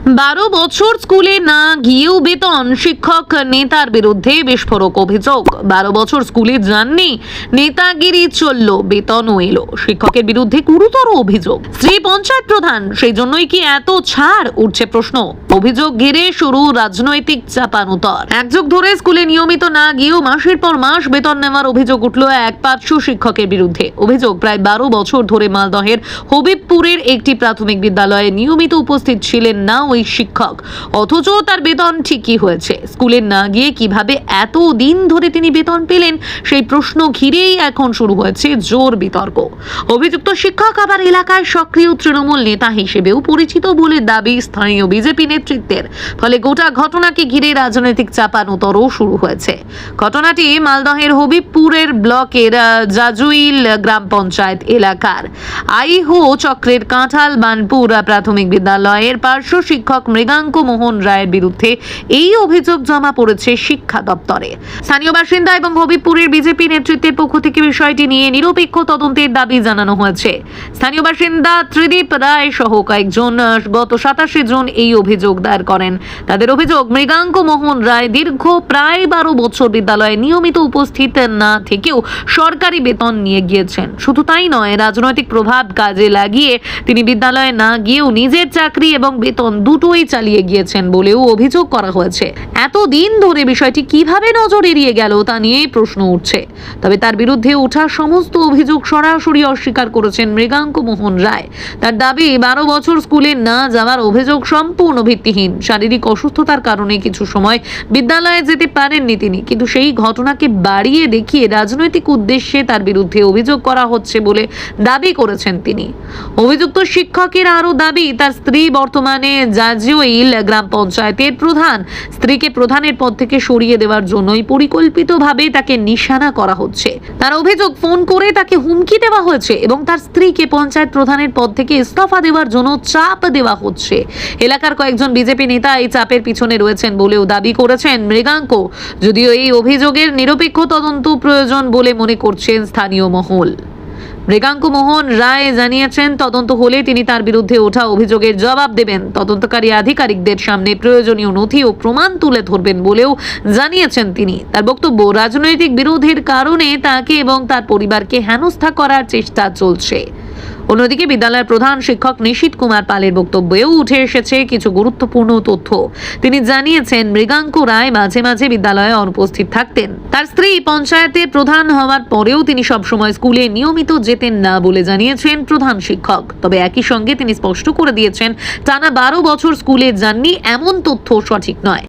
12 বছর স্কুলে না গিয়েও বেতন, শিক্ষক নেতার বিরুদ্ধে বিস্ফোরক অভিযোগ। 12 বছর স্কুলে যাননি, নেতাগিরি চলল, বেতনও এলো। শিক্ষকের বিরুদ্ধে গুরুতর অভিযোগ। স্ত্রী পঞ্চায়েত প্রধান, সেই জন্যই কি এত ছাড়, উঠছে প্রশ্ন। অভিযোগ ঘিরে শুরু রাজনৈতিক চাপানুতর। এক যুগ ধরে স্কুলে নিয়মিত না গিয়েও মাসের পর মাস বেতন নেওয়ার অভিযোগ উঠল এক পার্শ্ব শিক্ষকের বিরুদ্ধে। অভিযোগ, প্রায় 12 বছর ধরে মালদহের হবিবপুরের একটি প্রাথমিক বিদ্যালয়ে নিয়মিত উপস্থিত ছিলেন না ওই শিক্ষক, অথচ তার বেতন ঠিকই হয়েছে। স্কুলে না গিয়ে কিভাবে এত দিন ধরে তিনি বেতন পেলেন, সেই প্রশ্ন ঘিরেই এখন শুরু হয়েছে জোর বিতর্ক। অভিযুক্ত শিক্ষক আবার এলাকায় সক্রিয় তৃণমূল নেতা হিসেবেও পরিচিত বলে দাবি স্থানীয় বিজেপি নেতৃত্বের। ফলে গোটা ঘটনাকে ঘিরে রাজনৈতিক চাপানুতরও শুরু হয়েছে। ঘটনাটি মালদহের হবিবপুরের ব্লকের জাজুইল গ্রাম পঞ্চায়েত এলাকার আইহো চক্রের কাঁঠাল বানপুর প্রাথমিক বিদ্যালয়ের পার্শ্ব শিক্ষক মৃগাঙ্ক মোহন রায়ের বিরুদ্ধে এই অভিযোগ জমা পড়েছে শিক্ষা দপ্তরে। স্থানীয় বাসিন্দা এবং হবিবপুরের বিজেপি নেতৃত্বের পক্ষ থেকে বিষয়টি নিয়ে নিরপেক্ষ তদন্তের দাবি জানানো হয়েছে। স্থানীয় বাসিন্দা ত্রিদীপ রায় সহ কয়েকজন গত 27 জুন এই অভিযোগ দায়ের করেন। তাদের অভিযোগ, মৃগাঙ্ক মোহন রায় দীর্ঘ প্রায় 12 বছর বিদ্যালয়ে নিয়মিত উপস্থিত না থেকেও সরকারি বেতন নিয়ে গিয়েছেন। শুধু তাই নয়, রাজনৈতিক প্রভাব কাজে লাগিয়ে তিনি বিদ্যালয়ে না গিয়েও নিজের চাকরি এবং বেতন দুটোই চালিয়ে গিয়েছেন বলেও অভিযোগ করা হয়েছে। এতদিন ধরে বিষয়টি কিভাবে নজর এড়িয়ে গেল তা নিয়ে প্রশ্ন উঠছে। তবে তার বিরুদ্ধে ওঠা সমস্ত অভিযোগ সরাসরি অস্বীকার করেছেন মৃগাঙ্ক মোহন রায়। তার দাবি, 12 বছর স্কুলে না যাওয়ার অভিযোগ সম্পূর্ণ ভিত্তিহীন। শারীরিক অসুস্থতার কারণে কিছু সময় বিদ্যালয়ে যেতে পারেননি তিনি, কিন্তু সেই ঘটনাকে বাড়িয়ে দেখিয়ে রাজনৈতিক উদ্দেশ্যে তার বিরুদ্ধে অভিযোগ করা হচ্ছে বলে দাবি করেছেন তিনি। অভিযুক্ত শিক্ষকের আরও দাবি, তার স্ত্রী বর্তমানে জাজুইল গ্রাম পঞ্চায়েতের প্রধান। স্ত্রীকে প্রধানের পদ থেকে সরিয়ে দেওয়ার জন্যই পরিকল্পিতভাবে তাকে নিশানা করা হচ্ছে। তার অভিযোগ, ফোন করে তাকে হুমকি দেওয়া হয়েছে এবং তার স্ত্রীকে পঞ্চায়েত প্রধানের পদ থেকে ইস্তফা দেওয়ার জন্য চাপ দেওয়া হচ্ছে। এলাকার কয়েকজন বিজেপি নেতা এই চাপের পিছনে রয়েছেন বলেও দাবি করেছেন মৃগাঙ্ক। যদিও এই অভিযোগের নিরপেক্ষ তদন্ত প্রয়োজন বলে মনে করছেন স্থানীয় মহল। মৃগাঙ্ক মোহন রায় জানিয়েছেন, তদন্ত হলে তিনি তার বিরুদ্ধে ওঠা অভিযোগের জবাব দেবেন। তদন্তকারী আধিকারিকদের সামনে প্রয়োজনীয় নথি ও প্রমাণ তুলে ধরবেন বলেও জানিয়েছেন তিনি। তার বক্তব্য, রাজনৈতিক বিরোধের কারণে তাকে এবং তার পরিবারকে হেনস্থা করার চেষ্টা চলছে। অন্যদিকে বিদ্যালয়ের প্রধান শিক্ষক নিশীথ কুমার পালের বক্তব্যেও উঠে এসেছে কিছু গুরুত্বপূর্ণ তথ্য। তিনি জানিয়েছেন, মৃগাঙ্ক রায় মাঝে মাঝে বিদ্যালয়ে অনুপস্থিত থাকতেন। তার স্ত্রী পঞ্চায়েতের প্রধান হওয়ার পরেও তিনি সবসময় স্কুলে নিয়মিত যেতেন না বলে জানিয়েছেন প্রধান শিক্ষক। তবে একই সঙ্গে তিনি স্পষ্ট করে দিয়েছেন, টানা 12 বছর স্কুলে যাননি এমন তথ্য সঠিক নয়।